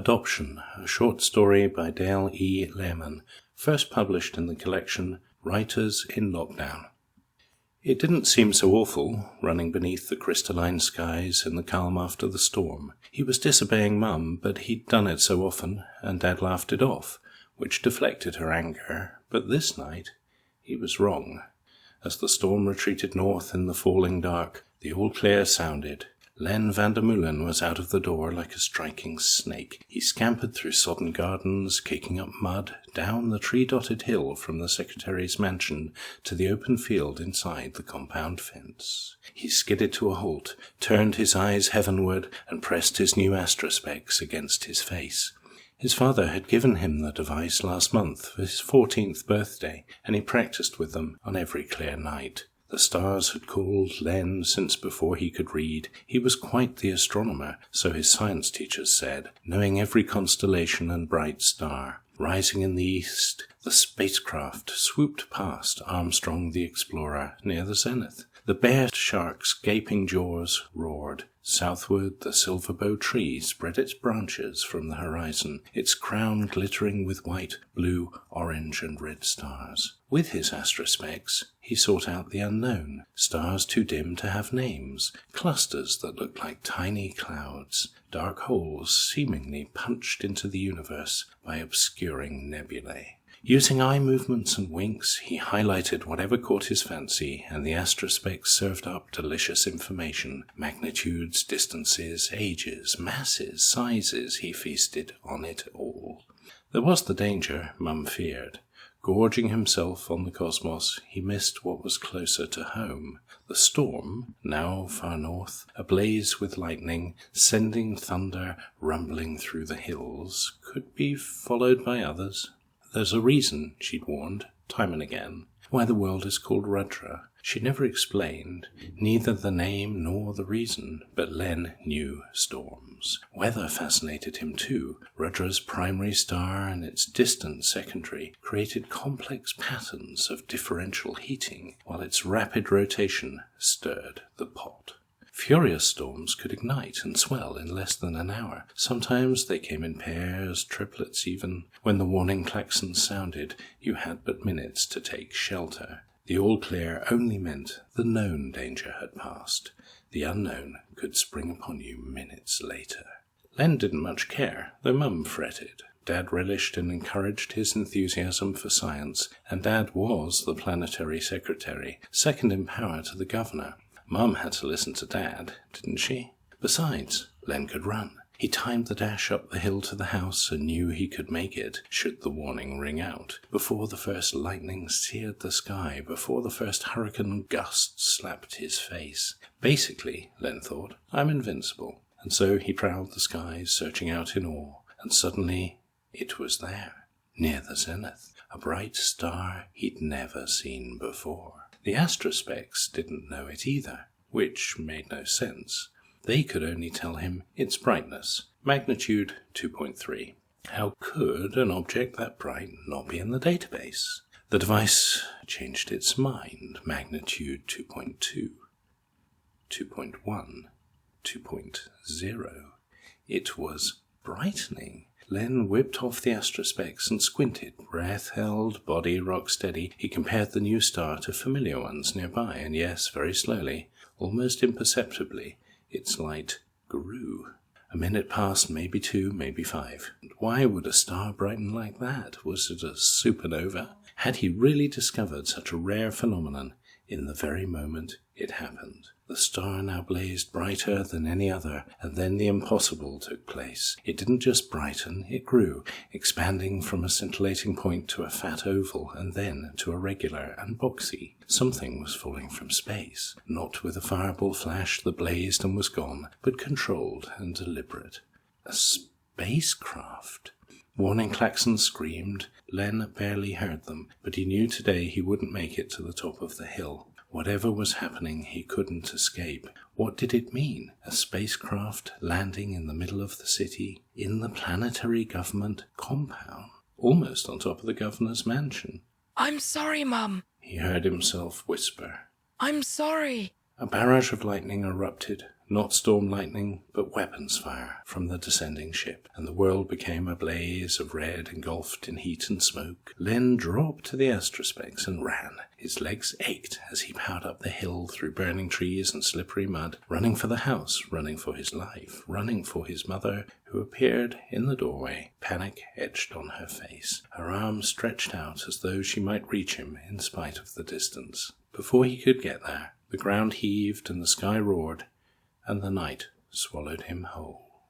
Adoption, a short story by Dale E Lehman, first published in the collection Writers in Lockdown. It didn't seem so awful, running beneath the crystalline skies in the calm after the storm. He was disobeying Mum, but he'd done it so often, and Dad laughed it off, which deflected her anger. But this night, he was wrong. As the storm retreated north in the falling dark, the all clear sounded. Len Vandermeulen was out of the door like a striking snake. He scampered through sodden gardens, kicking up mud, down the tree-dotted hill from the secretary's mansion to the open field inside the compound fence. He skidded to a halt, turned his eyes heavenward, and pressed his new astrospecs against his face. His father had given him the device last month for his 14th birthday, and he practiced with them on every clear night. The stars had called Len since before he could read. He was quite the astronomer, so his science teachers said, knowing every constellation and bright star. Rising in the east, the spacecraft swooped past Armstrong the Explorer near the zenith. The bear shark's gaping jaws roared. Southward, the silverbow tree spread its branches from the horizon, its crown glittering with white, blue, orange, and red stars. With his astrospecs, he sought out the unknown, stars too dim to have names, clusters that looked like tiny clouds, dark holes seemingly punched into the universe by obscuring nebulae. Using eye movements and winks, he highlighted whatever caught his fancy, and the astrospecs served up delicious information. Magnitudes, distances, ages, masses, sizes, he feasted on it all. There was the danger Mum feared. Gorging himself on the cosmos, he missed what was closer to home. The storm, now far north, ablaze with lightning, sending thunder rumbling through the hills, could be followed by others. There's a reason, she'd warned, time and again, why the world is called Rudra. She never explained, neither the name nor the reason, but Len knew storms. Weather fascinated him too. Rudra's primary star and its distant secondary created complex patterns of differential heating, while its rapid rotation stirred the pot. Furious storms could ignite and swell in less than an hour. Sometimes they came in pairs, triplets even. When the warning klaxons sounded, you had but minutes to take shelter. The all-clear only meant the known danger had passed. The unknown could spring upon you minutes later. Len didn't much care, though Mum fretted. Dad relished and encouraged his enthusiasm for science, and Dad was the planetary secretary, second in power to the governor. Mum had to listen to Dad, didn't she? Besides, Len could run. He timed the dash up the hill to the house and knew he could make it, should the warning ring out, before the first lightning seared the sky, before the first hurricane gust slapped his face. Basically, Len thought, I'm invincible. And so he prowled the skies, searching out in awe, and suddenly it was there, near the zenith, a bright star he'd never seen before. The astrospecs didn't know it either, which made no sense. They could only tell him its brightness, magnitude 2.3. How could an object that bright not be in the database? The device changed its mind, magnitude 2.2, 2.1, 2.0. It was brightening. Len whipped off the astrospecs and squinted, breath held, body rock steady. He compared the new star to familiar ones nearby, and yes, very slowly, almost imperceptibly, its light grew. A minute passed, maybe 2, maybe 5. And why would a star brighten like that? Was it a supernova? Had he really discovered such a rare phenomenon in the very moment it happened? The star now blazed brighter than any other, and then the impossible took place. It didn't just brighten, it grew, expanding from a scintillating point to a fat oval, and then to a regular and boxy. Something was falling from space, not with a fireball flash that blazed and was gone, but controlled and deliberate. A spacecraft. Warning klaxons screamed. Len barely heard them, but he knew today he wouldn't make it to the top of the hill. Whatever was happening, he couldn't escape. What did it mean? A spacecraft landing in the middle of the city, in the planetary government compound, almost on top of the governor's mansion. I'm sorry, Mum, he heard himself whisper. I'm sorry. A barrage of lightning erupted, Not storm lightning, but weapons fire from the descending ship, and the world became a blaze of red engulfed in heat and smoke. Len dropped to the astrospecs and ran. His legs ached as he powered up the hill through burning trees and slippery mud, running for the house, running for his life, running for his mother, who appeared in the doorway, panic etched on her face, her arms stretched out as though she might reach him in spite of the distance. Before he could get there, the ground heaved and the sky roared, and the night swallowed him whole.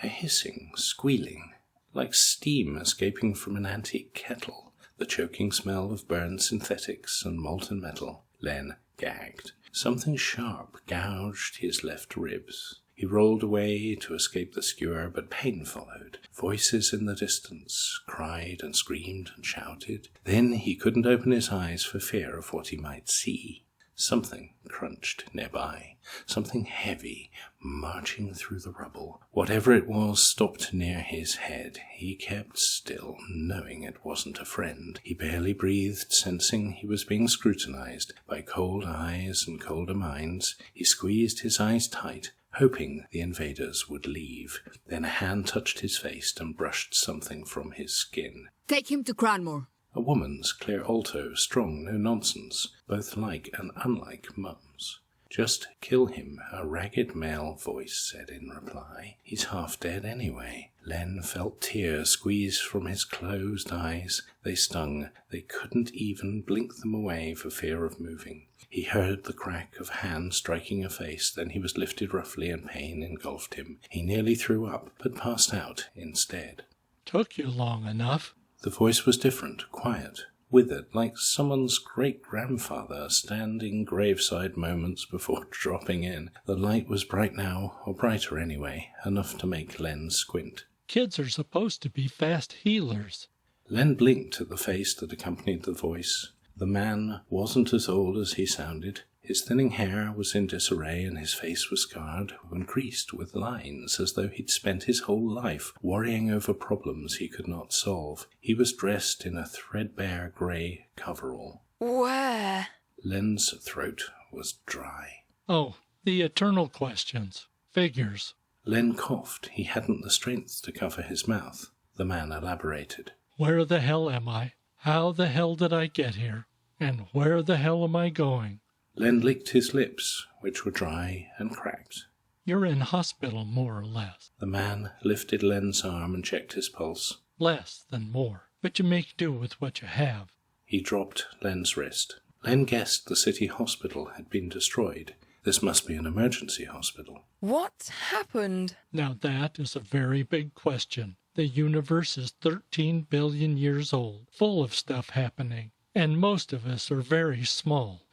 A hissing, squealing, like steam escaping from an antique kettle, the choking smell of burned synthetics and molten metal. Len gagged. Something sharp gouged his left ribs. He rolled away to escape the skewer, but pain followed. Voices in the distance cried and screamed and shouted. Then he couldn't open his eyes for fear of what he might see. Something crunched nearby, something heavy, marching through the rubble. Whatever it was stopped near his head. He kept still, knowing it wasn't a friend. He barely breathed, sensing he was being scrutinized by cold eyes and colder minds. He squeezed his eyes tight, hoping the invaders would leave. Then a hand touched his face and brushed something from his skin. Take him to Cranmore. A woman's clear alto, strong, no nonsense, both like and unlike Mum's. Just kill him, a ragged male voice said in reply. He's half dead anyway. Len felt tears squeeze from his closed eyes. They stung. They couldn't even blink them away for fear of moving. He heard the crack of a hand striking a face, then he was lifted roughly and pain engulfed him. He nearly threw up, but passed out instead. Took you long enough. The voice was different, quiet, withered, like someone's great-grandfather standing graveside moments before dropping in. The light was bright now, or brighter anyway, enough to make Len squint. Kids are supposed to be fast healers. Len blinked at the face that accompanied the voice. The man wasn't as old as he sounded. His thinning hair was in disarray and his face was scarred and creased with lines as though he'd spent his whole life worrying over problems he could not solve. He was dressed in a threadbare grey coverall. Where? Len's throat was dry. Oh, the eternal questions. Figures. Len coughed. He hadn't the strength to cover his mouth. The man elaborated. Where the hell am I? How the hell did I get here? And where the hell am I going? Len licked his lips, which were dry and cracked. You're in hospital, more or less. The man lifted Len's arm and checked his pulse. Less than more, but you make do with what you have. He dropped Len's wrist. Len guessed the city hospital had been destroyed. This must be an emergency hospital. What happened? Now that is a very big question. The universe is 13 billion years old, full of stuff happening. And most of us are very small.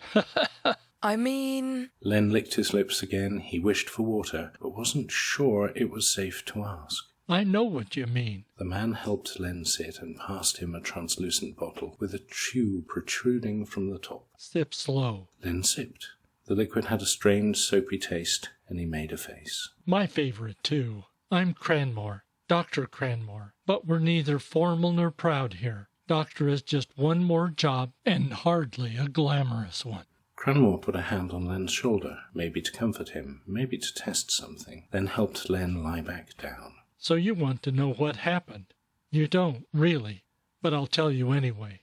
I mean... Len licked his lips again. He wished for water, but wasn't sure it was safe to ask. I know what you mean. The man helped Len sit and passed him a translucent bottle with a tube protruding from the top. Sip slow. Len sipped. The liquid had a strange soapy taste, and he made a face. My favorite, too. I'm Cranmore, Dr. Cranmore, but we're neither formal nor proud here. Doctor is just one more job, and hardly a glamorous one. Cranmore put a hand on Len's shoulder, maybe to comfort him, maybe to test something, then helped Len lie back down. So you want to know what happened? You don't, really, but I'll tell you anyway.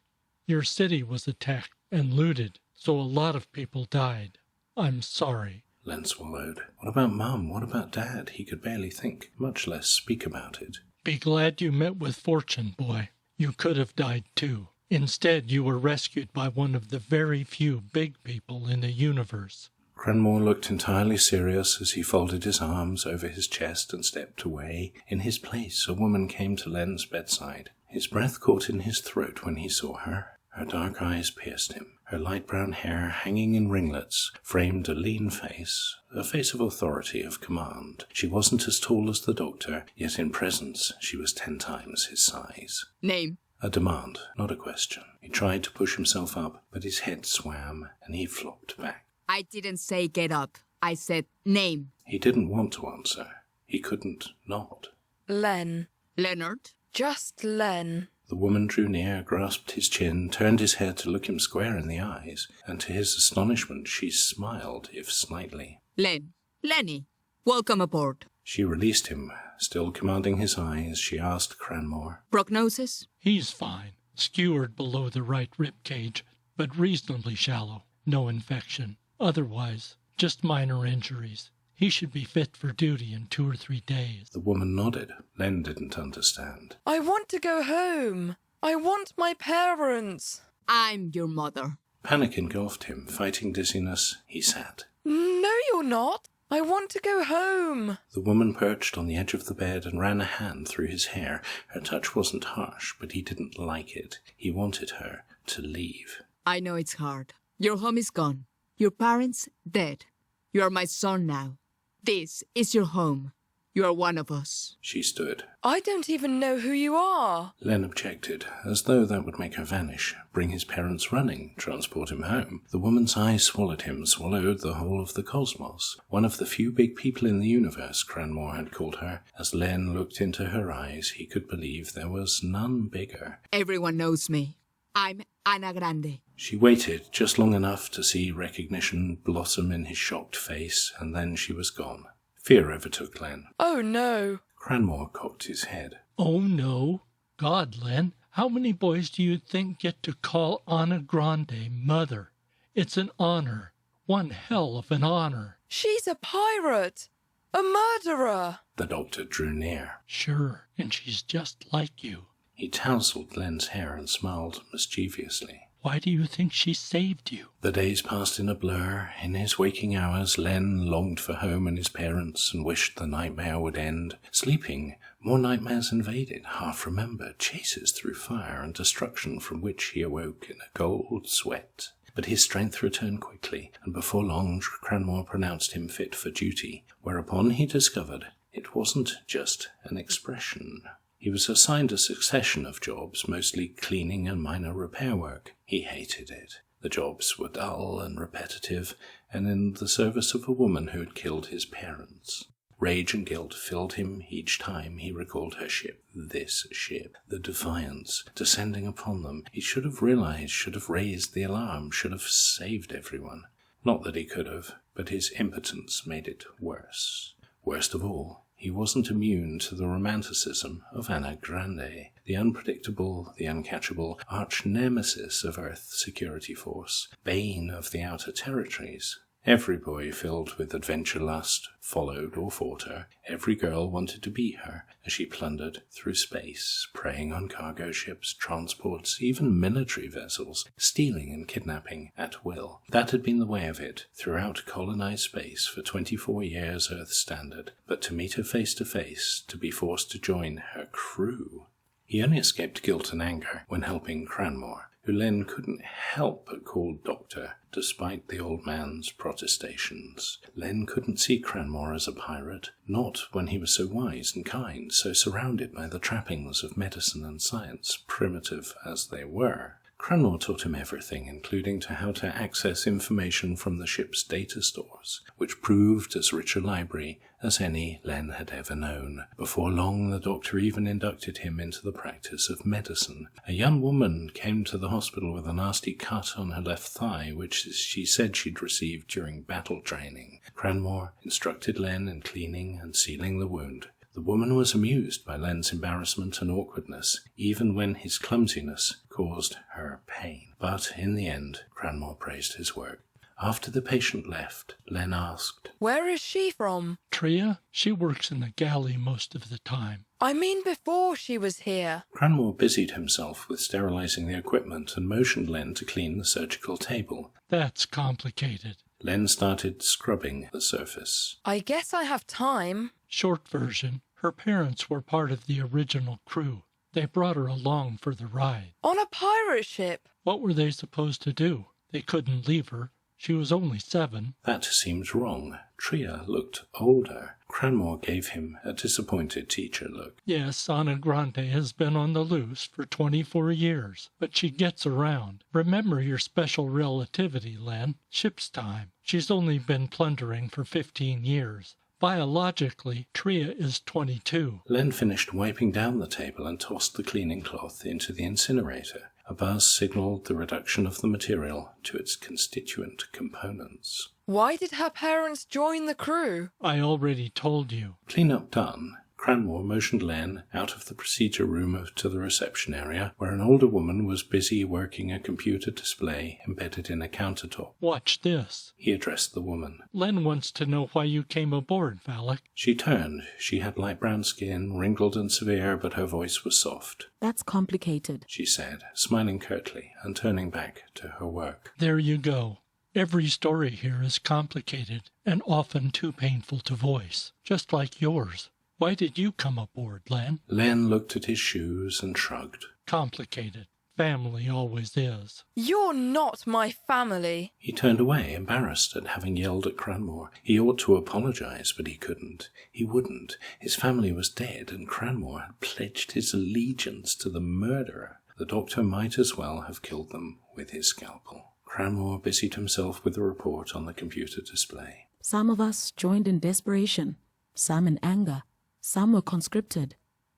Your city was attacked and looted, so a lot of people died. I'm sorry. Len swallowed. What about Mum? What about Dad? He could barely think, much less speak about it. Be glad you met with fortune, boy. You could have died too. Instead, you were rescued by one of the very few big people in the universe. Cranmore looked entirely serious as he folded his arms over his chest and stepped away. In his place, a woman came to Len's bedside. His breath caught in his throat when he saw her. Her dark eyes pierced him. Her light brown hair, hanging in ringlets, framed a lean face, a face of authority, of command. She wasn't as tall as the doctor, yet in presence she was 10 times his size. Name? A demand, not a question. He tried to push himself up, but his head swam, and he flopped back. I didn't say get up. I said name. He didn't want to answer. He couldn't not. Len. Leonard? Just Len. The woman drew near, grasped his chin, turned his head to look him square in the eyes, and to his astonishment she smiled, if slightly. Len. Lenny, welcome aboard. She released him, still commanding his eye as she asked Cranmore. Prognosis? He's fine. Skewered below the right rib cage, but reasonably shallow. No infection. Otherwise, just minor injuries. He should be fit for duty in 2 or 3 days. The woman nodded. Len didn't understand. I want to go home. I want my parents. I'm your mother. Panic engulfed him. Fighting dizziness, he sat. No, you're not. I want to go home. The woman perched on the edge of the bed and ran a hand through his hair. Her touch wasn't harsh, but he didn't like it. He wanted her to leave. I know it's hard. Your home is gone. Your parents dead. You are my son now. This is your home. You are one of us. She stood. I don't even know who you are. Len objected, as though that would make her vanish, bring his parents running, transport him home. The woman's eyes swallowed him, swallowed the whole of the cosmos. One of the few big people in the universe, Cranmore had called her. As Len looked into her eyes, he could believe there was none bigger. Everyone knows me. I'm Anna Grande. She waited just long enough to see recognition blossom in his shocked face, and then she was gone. Fear overtook Len. Oh, no. Cranmore cocked his head. Oh, no. God, Len, how many boys do you think get to call Anna Grande mother? It's an honor. One hell of an honor. She's a pirate. A murderer. The doctor drew near. Sure, and she's just like you. He tousled Len's hair and smiled mischievously. Why do you think she saved you? The days passed in a blur. In his waking hours, Len longed for home and his parents and wished the nightmare would end. Sleeping, more nightmares invaded, half-remembered, chases through fire and destruction from which he awoke in a cold sweat. But his strength returned quickly, and before long Cranmore pronounced him fit for duty, whereupon he discovered it wasn't just an expression. He was assigned a succession of jobs, mostly cleaning and minor repair work. He hated it. The jobs were dull and repetitive, and in the service of a woman who had killed his parents. Rage and guilt filled him each time he recalled her ship. This ship, the Defiance, descending upon them. He should have realized, should have raised the alarm, should have saved everyone. Not that he could have, but his impotence made it worse. Worst of all, he wasn't immune to the romanticism of Anna Grande, the unpredictable, the uncatchable, arch-nemesis of Earth's security force, bane of the outer territories. Every boy filled with adventure lust followed or fought her. Every girl wanted to be her as she plundered through space, preying on cargo ships, transports, even military vessels, stealing and kidnapping at will. That had been the way of it throughout colonized space for 24 years Earth standard. But to meet her face to face, to be forced to join her crew. He only escaped guilt and anger when helping Cranmore, who Len couldn't help but call Doctor, despite the old man's protestations. Len couldn't see Cranmore as a pirate, not when he was so wise and kind, so surrounded by the trappings of medicine and science, primitive as they were. Cranmore taught him everything, including to how to access information from the ship's data stores, which proved as rich a library as any Len had ever known. Before long, the doctor even inducted him into the practice of medicine. A young woman came to the hospital with a nasty cut on her left thigh, which she said she'd received during battle training. Cranmore instructed Len in cleaning and sealing the wound. The woman was amused by Len's embarrassment and awkwardness, even when his clumsiness caused her pain. But in the end, Cranmore praised his work. After the patient left, Len asked, Where is she from? Tria? She works in the galley most of the time. I mean before she was here. Cranmore busied himself with sterilizing the equipment and motioned Len to clean the surgical table. That's complicated. Len started scrubbing the surface. I guess I have time. Short version, her parents were part of the original crew. They brought her along for the ride. On a pirate ship. What were they supposed to do? They couldn't leave her. She was only 7. That seems wrong. Tria looked older. Cranmore gave him a disappointed teacher look. Yes, Anna Grande has been on the loose for 24 years, but she gets around. Remember your special relativity, Len. Ship's time. She's only been plundering for 15 years. Biologically, Tria is 22. Len finished wiping down the table and tossed the cleaning cloth into the incinerator. A buzz signaled the reduction of the material to its constituent components. Why did her parents join the crew? I already told you. Clean-up done, Cranmore motioned Len out of the procedure room to the reception area, where an older woman was busy working a computer display embedded in a countertop. Watch this. He addressed the woman. Len wants to know why you came aboard, Falak. She turned. She had light brown skin, wrinkled and severe, but her voice was soft. That's complicated, She said, smiling curtly and turning back to her work. There you go. Every story here is complicated and often too painful to voice, just like yours. Why did you come aboard, Len? Len looked at his shoes and shrugged. Complicated. Family always is. You're not my family. He turned away, embarrassed at having yelled at Cranmore. He ought to apologize, but he couldn't. He wouldn't. His family was dead, and Cranmore had pledged his allegiance to the murderer. The doctor might as well have killed them with his scalpel. Cranmore busied himself with the report on the computer display. Some of us joined in desperation, some in anger. Some were conscripted.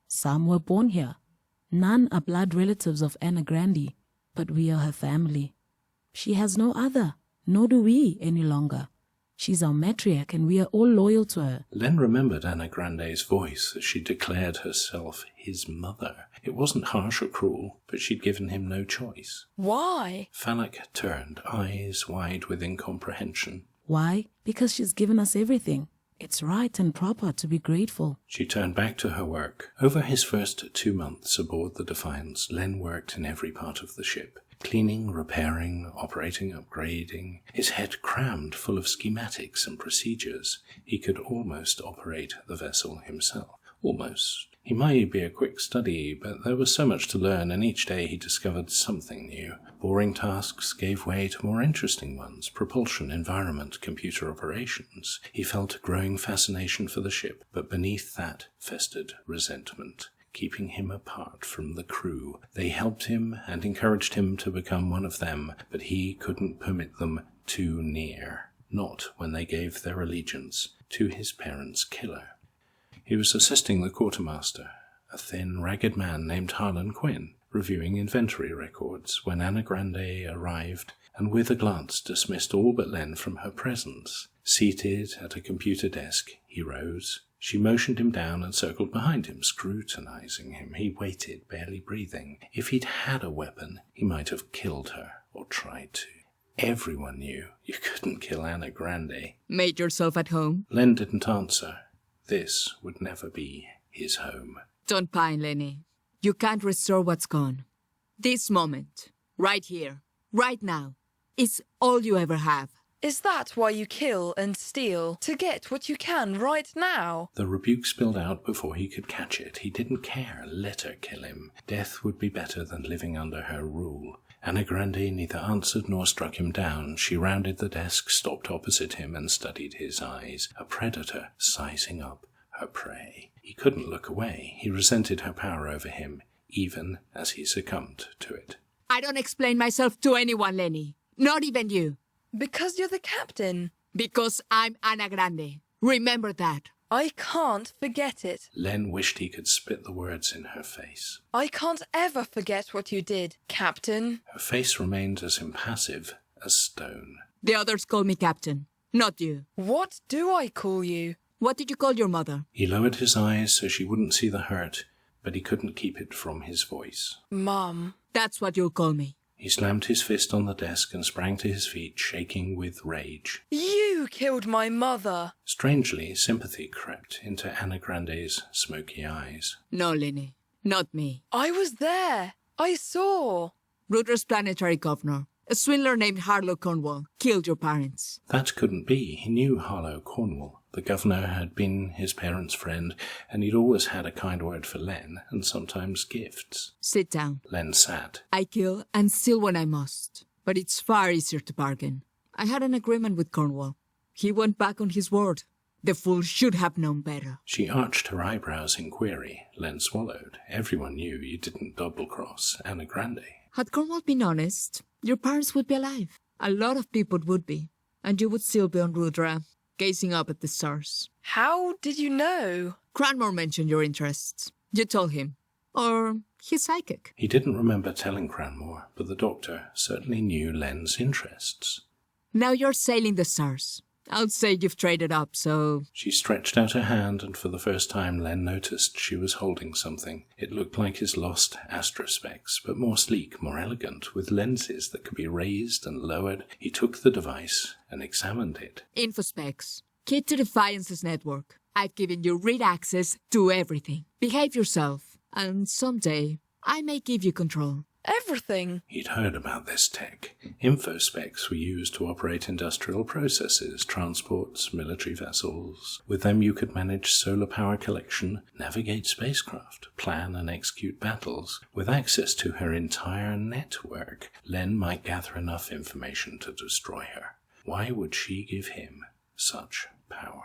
Some were born here. None are blood relatives of Anna Grande, but we are her family. She has no other, nor do we any longer. She's our matriarch, and we are all loyal to her. Len remembered Anna Grande's voice as she declared herself his mother. It wasn't harsh or cruel, but she'd given him no choice. Why? Falak turned, eyes wide with incomprehension. Why? Because she's given us everything. It's right and proper to be grateful. She turned back to her work. Over his first 2 months aboard the Defiance, Len worked in every part of the ship. Cleaning, repairing, operating, upgrading. His head crammed full of schematics and procedures. He could almost operate the vessel himself. Almost. He might be a quick study, but there was so much to learn, and each day he discovered something new. Boring tasks gave way to more interesting ones: propulsion, environment, computer operations. He felt a growing fascination for the ship, but beneath that festered resentment, keeping him apart from the crew. They helped him and encouraged him to become one of them, but he couldn't permit them too near. Not when they gave their allegiance to his parents' killer. He was assisting the quartermaster, a thin, ragged man named Harlan Quinn, reviewing inventory records when Anna Grande arrived and with a glance dismissed all but Len from her presence. Seated at a computer desk, he rose. She motioned him down and circled behind him, scrutinizing him. He waited, barely breathing. If he'd had a weapon, he might have killed her, or tried to. Everyone knew you couldn't kill Anna Grande. Made yourself at home? Len didn't answer. This would never be his home. Don't pine, Lenny. You can't restore what's gone. This moment, right here, right now, is all you ever have. Is that why you kill and steal? To get what you can right now? The rebuke spilled out before he could catch it. He didn't care. Let her kill him. Death would be better than living under her rule. Anna Grande neither answered nor struck him down. She rounded the desk, stopped opposite him, and studied his eyes. A predator sizing up her prey. He couldn't look away. He resented her power over him, even as he succumbed to it. I don't explain myself to anyone, Lenny. Not even you. Because you're the captain. Because I'm Anna Grande. Remember that. I can't forget it. Len wished he could spit the words in her face. I can't ever forget what you did, Captain. Her face remained as impassive as stone. The others call me Captain, not you. What do I call you? What did you call your mother? He lowered his eyes so she wouldn't see the hurt, but he couldn't keep it from his voice. Mum. That's what you'll call me. He slammed his fist on the desk and sprang to his feet, shaking with rage. You killed my mother. Strangely, sympathy crept into Anna Grande's smoky eyes. No, Lenny. Not me. I was there. I saw. Rutter's planetary governor, a swindler named Harlow Cornwall, killed your parents. That couldn't be. He knew Harlow Cornwall. The governor had been his parents' friend, and he'd always had a kind word for Len, and sometimes gifts. Sit down. Len sat. I kill and steal when I must, but it's far easier to bargain. I had an agreement with Cornwall. He went back on his word. The fool should have known better. She arched her eyebrows in query. Len swallowed. Everyone knew you didn't double-cross Anna Grande. Had Cornwall been honest, your parents would be alive. A lot of people would be, and you would still be on Rudra, gazing up at the stars. How did you know? Cranmore mentioned your interests. You told him. Or he's psychic. He didn't remember telling Cranmore, but the doctor certainly knew Len's interests. Now you're sailing the stars. I'll say you've traded up, so... She stretched out her hand, and for the first time Len noticed she was holding something. It looked like his lost astrospecs, but more sleek, more elegant, with lenses that could be raised and lowered. He took the device and examined it. Infospecs. Key to Defiance's network. I've given you read access to everything. Behave yourself, and someday I may give you control. Everything. He'd heard about this tech. Infospecs were used to operate industrial processes, transports, military vessels. With them you could manage solar power collection, navigate spacecraft, plan and execute battles. With access to her entire network, Len might gather enough information to destroy her. Why would she give him such power?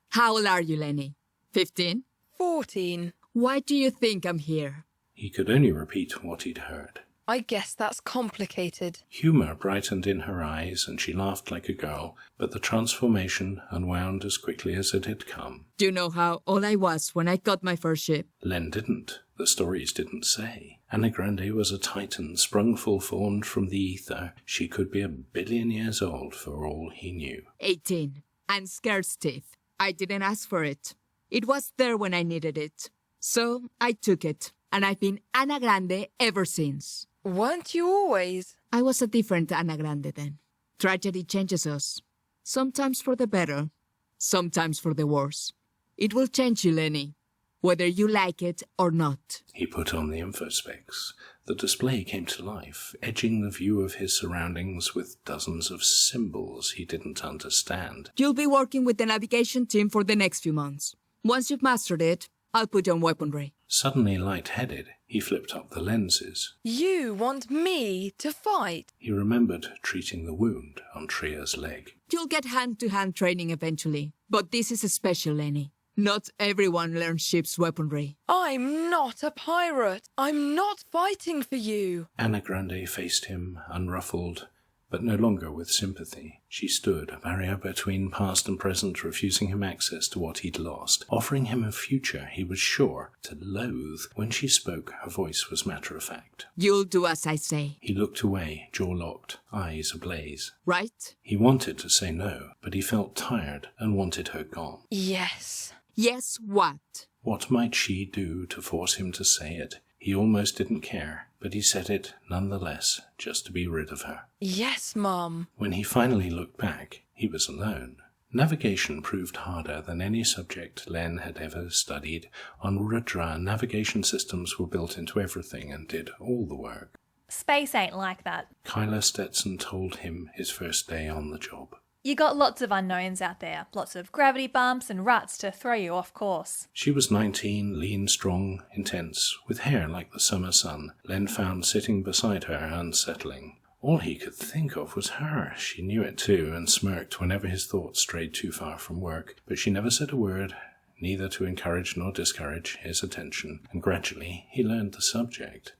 How old are you, Lenny? 15? 14. Why do you think I'm here? He could only repeat what he'd heard. I guess that's complicated. Humour brightened in her eyes, and she laughed like a girl, but the transformation unwound as quickly as it had come. Do you know how old I was when I got my first ship? Len didn't. The stories didn't say. Anna Grande was a titan, sprung full-formed from the ether. She could be 1 billion years old for all he knew. 18. And scared stiff. I didn't ask for it. It was there when I needed it. So I took it, and I've been Anna Grande ever since. Weren't you always? I was a different Anna Grande then. Tragedy changes us. Sometimes for the better, sometimes for the worse. It will change you, Lenny, whether you like it or not. He put on the infospecs. The display came to life, edging the view of his surroundings with dozens of symbols he didn't understand. You'll be working with the navigation team for the next few months. Once you've mastered it, I'll put you on weaponry. Suddenly light-headed, he flipped up the lenses. You want me to fight? He remembered treating the wound on Tria's leg. You'll get hand-to-hand training eventually, but this is a special, Lenny. Not everyone learns ship's weaponry. I'm not a pirate. I'm not fighting for you. Anna Grande faced him, unruffled, but no longer with sympathy. She stood, a barrier between past and present, refusing him access to what he'd lost, offering him a future he was sure to loathe. When she spoke, her voice was matter-of-fact. You'll do as I say. He looked away, jaw locked, eyes ablaze. Right? He wanted to say no, but he felt tired and wanted her gone. Yes. Yes, what? What might she do to force him to say it? He almost didn't care, but he said it nonetheless, just to be rid of her. Yes, Mum. When he finally looked back, he was alone. Navigation proved harder than any subject Len had ever studied. On Rudra, navigation systems were built into everything and did all the work. Space ain't like that. Kayla Stetson told him his first day on the job. You got lots of unknowns out there, lots of gravity bumps and ruts to throw you off course. She was 19, lean, strong, intense, with hair like the summer sun. Len found sitting beside her unsettling. All he could think of was her. She knew it too, and smirked whenever his thoughts strayed too far from work. But she never said a word, neither to encourage nor discourage his attention, and gradually he learned the subject.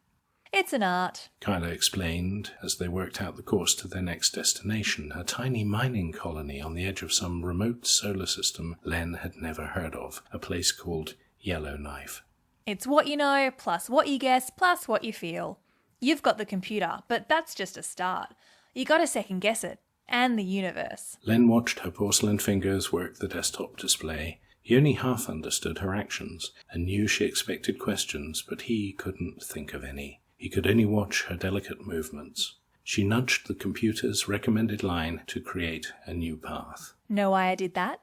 It's an art. Kayla explained as they worked out the course to their next destination, a tiny mining colony on the edge of some remote solar system Len had never heard of, a place called Yellowknife. It's what you know, plus what you guess, plus what you feel. You've got the computer, but that's just a start. You gotta second guess it, and the universe. Len watched her porcelain fingers work the desktop display. He only half understood her actions, and knew she expected questions, but he couldn't think of any. He could only watch her delicate movements. She nudged the computer's recommended line to create a new path. Know why I did that?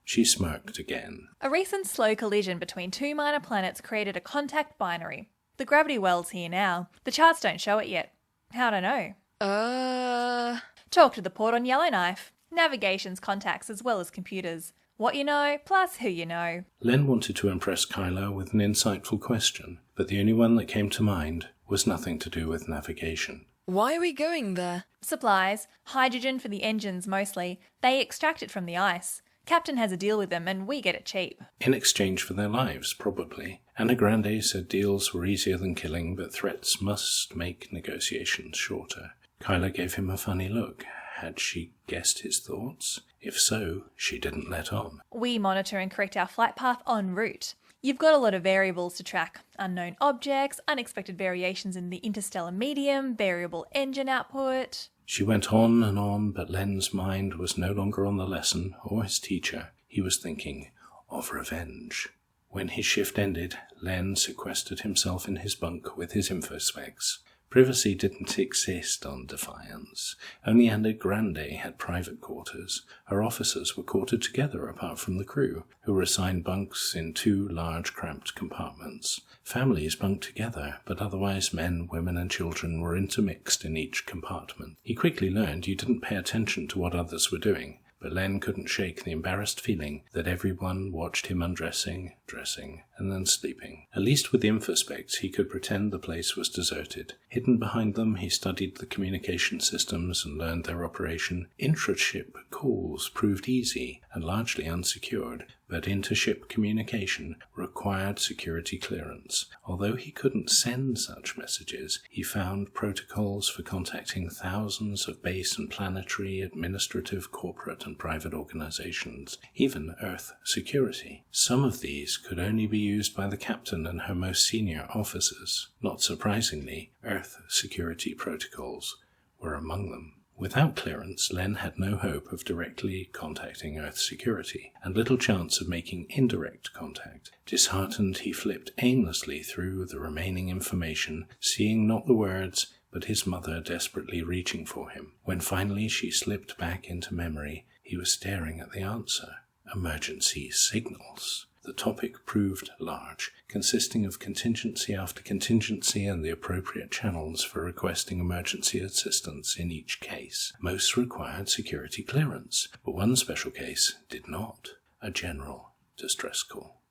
She smirked again. A recent slow collision between two minor planets created a contact binary. The gravity well's here now. The charts don't show it yet. How'd I know? Talk to the port on Yellowknife. Navigation's contacts as well as computers. What you know, plus who you know. Len wanted to impress Kayla with an insightful question, but the only one that came to mind was nothing to do with navigation. Why are we going there? Supplies. Hydrogen for the engines mostly. They extract it from the ice. Captain has a deal with them and we get it cheap. In exchange for their lives, probably. Anna Grande said deals were easier than killing, but threats must make negotiations shorter. Kayla gave him a funny look. Had she guessed his thoughts? If so, she didn't let on. We monitor and correct our flight path en route. You've got a lot of variables to track. Unknown objects, unexpected variations in the interstellar medium, variable engine output. She went on, but Len's mind was no longer on the lesson or his teacher. He was thinking of revenge. When his shift ended, Len sequestered himself in his bunk with his infospecs. Privacy didn't exist on Defiance. Only Anna Grande had private quarters. Her officers were quartered together apart from the crew, who were assigned bunks in 2 large cramped compartments. Families bunked together, but otherwise men, women and children were intermixed in each compartment. He quickly learned you didn't pay attention to what others were doing, but Len couldn't shake the embarrassed feeling that everyone watched him undressing, dressing, and then sleeping. At least with the infospecs, he could pretend the place was deserted. Hidden behind them, he studied the communication systems and learned their operation. Intra-ship calls proved easy and largely unsecured, but inter-ship communication required security clearance. Although he couldn't send such messages, he found protocols for contacting thousands of base and planetary, administrative, corporate and private organizations, even Earth security. Some of these could only be used by the captain and her most senior officers. Not surprisingly, Earth security protocols were among them. Without clearance, Len had no hope of directly contacting Earth security, and little chance of making indirect contact. Disheartened, he flipped aimlessly through the remaining information, seeing not the words, but his mother desperately reaching for him. When finally she slipped back into memory, he was staring at the answer. Emergency signals. The topic proved large, consisting of contingency after contingency and the appropriate channels for requesting emergency assistance in each case. Most required security clearance, but one special case did not. A general distress call.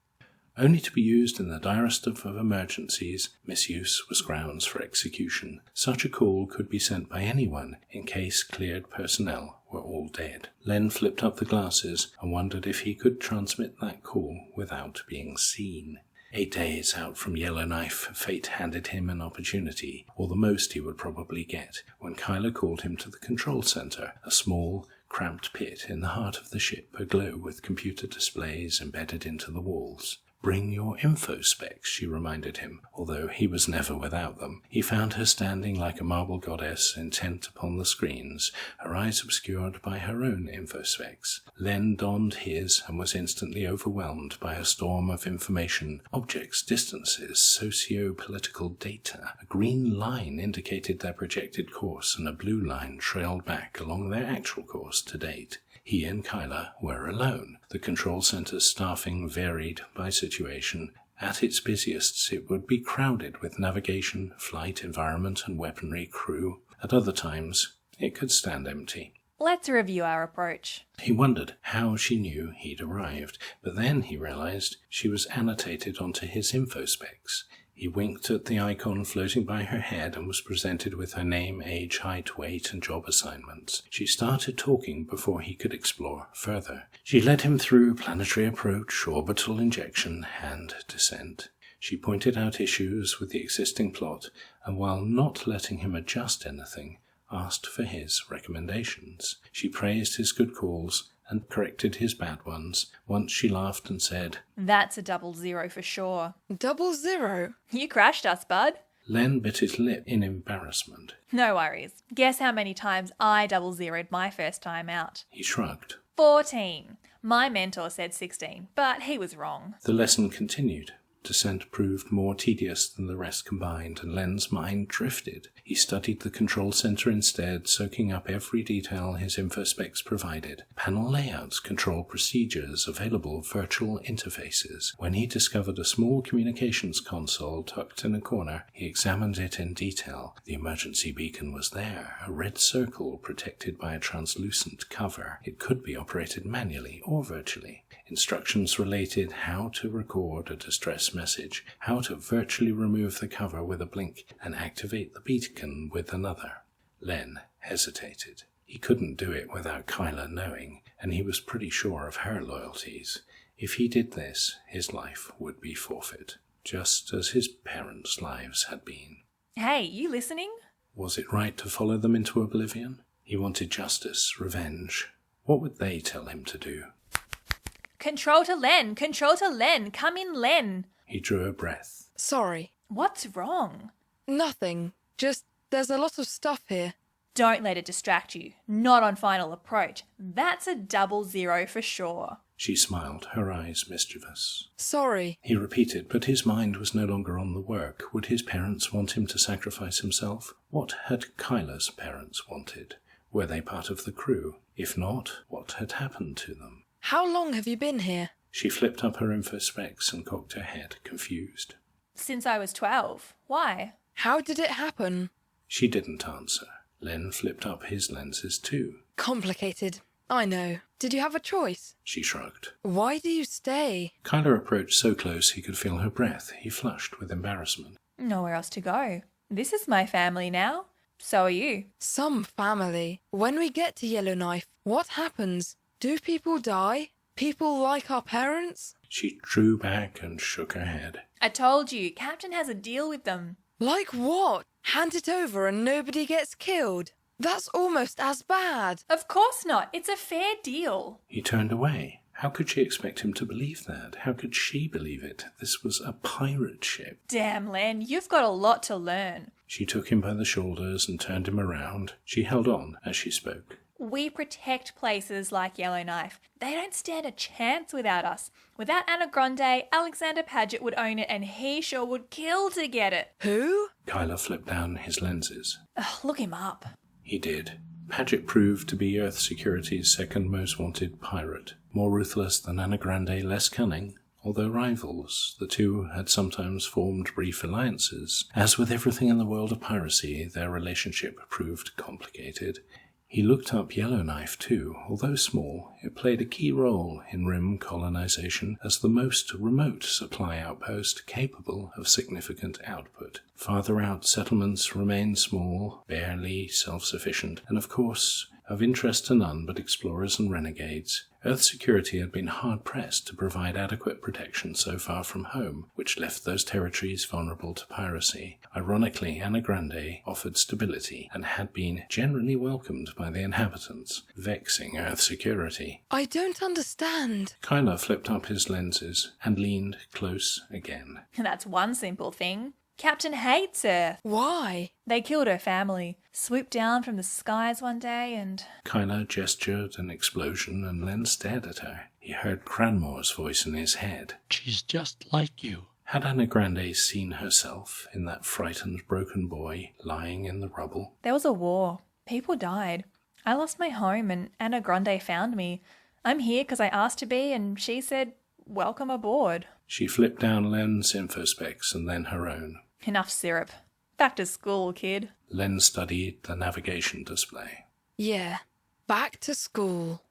Only to be used in the direst of emergencies, misuse was grounds for execution. Such a call could be sent by anyone in case cleared personnel were all dead. Len flipped up the glasses and wondered if he could transmit that call without being seen. 8 days out from Yellowknife, fate handed him an opportunity, or the most he would probably get, when Kayla called him to the control center, a small, cramped pit in the heart of the ship, aglow with computer displays embedded into the walls. Bring your info specs, she reminded him, although he was never without them. He found her standing like a marble goddess, intent upon the screens, her eyes obscured by her own info specs. Len donned his and was instantly overwhelmed by a storm of information, objects, distances, socio-political data. A green line indicated their projected course, and a blue line trailed back along their actual course to date. He and Kayla were alone. The control center's staffing varied by situation. At its busiest, it would be crowded with navigation, flight, environment, and weaponry crew. At other times, it could stand empty. Let's review our approach. He wondered how she knew he'd arrived, but then he realized she was annotated onto his info specs. He winked at the icon floating by her head and was presented with her name, age, height, weight, and job assignments. She started talking before he could explore further. She led him through planetary approach, orbital injection, and descent. She pointed out issues with the existing plot, and while not letting him adjust anything, asked for his recommendations. She praised his good calls and corrected his bad ones. Once she laughed and said, "That's a 00 for sure." 00? You crashed us, bud. Len bit his lip in embarrassment. No worries. Guess how many times I 00'd my first time out? He shrugged. 14. My mentor said 16, but he was wrong. The lesson continued. Descent proved more tedious than the rest combined, and Len's mind drifted. He studied the control center instead, soaking up every detail his infospecs provided. Panel layouts, control procedures, available virtual interfaces. When he discovered a small communications console tucked in a corner, he examined it in detail. The emergency beacon was there, a red circle protected by a translucent cover. It could be operated manually or virtually. Instructions related how to record a distress message, how to virtually remove the cover with a blink, and activate the beacon with another. Len hesitated. He couldn't do it without Kayla knowing, and he was pretty sure of her loyalties. If he did this, his life would be forfeit, just as his parents' lives had been. Hey, you listening? Was it right to follow them into oblivion? He wanted justice, revenge. What would they tell him to do? Control to Len! Control to Len! Come in, Len! He drew a breath. Sorry. What's wrong? Nothing. Just, there's a lot of stuff here. Don't let it distract you. Not on final approach. That's a 00 for sure. She smiled, her eyes mischievous. Sorry. He repeated, but his mind was no longer on the work. Would his parents want him to sacrifice himself? What had Kyla's parents wanted? Were they part of the crew? If not, what had happened to them? How long have you been here? She flipped up her info specs and cocked her head, confused. Since I was 12. Why? How did it happen? She didn't answer. Len flipped up his lenses too. Complicated. I know. Did you have a choice? She shrugged. Why do you stay? Kyla approached so close he could feel her breath. He flushed with embarrassment. Nowhere else to go. This is my family now. So are you. Some family. When we get to Yellowknife, what happens? Do people die? People like our parents? She drew back and shook her head. I told you, Captain has a deal with them. Like what? Hand it over and nobody gets killed? That's almost as bad. Of course not. It's a fair deal. He turned away. How could she expect him to believe that? How could she believe it? This was a pirate ship. Damn, Len, you've got a lot to learn. She took him by the shoulders and turned him around. She held on as she spoke. We protect places like Yellowknife. They don't stand a chance without us. Without Anna Grande, Alexander Paget would own it and he sure would kill to get it. Who? Kyla flipped down his lenses. Ugh, look him up. He did. Paget proved to be Earth Security's second most wanted pirate. More ruthless than Anna Grande, less cunning. Although rivals, the two had sometimes formed brief alliances. As with everything in the world of piracy, their relationship proved complicated. He looked up Yellowknife too. Although small, it played a key role in Rim colonization as the most remote supply outpost capable of significant output. Farther out, settlements remained small, barely self-sufficient, and of course, of interest to none but explorers and renegades. Earth Security had been hard-pressed to provide adequate protection so far from home, which left those territories vulnerable to piracy. Ironically, Anna Grande offered stability and had been generally welcomed by the inhabitants, vexing Earth Security. I don't understand. Kyla flipped up his lenses and leaned close again. That's one simple thing. Captain hates Earth. Why? They killed her family, swooped down from the skies one day and... Kyla gestured an explosion and Len stared at her. He heard Cranmore's voice in his head. She's just like you. Had Anna Grande seen herself in that frightened, broken boy lying in the rubble? There was a war. People died. I lost my home and Anna Grande found me. I'm here because I asked to be and she said, welcome aboard. She flipped down Len's infospecs and then her own. Enough syrup. Back to school, kid. Len studied the navigation display. Yeah, back to school.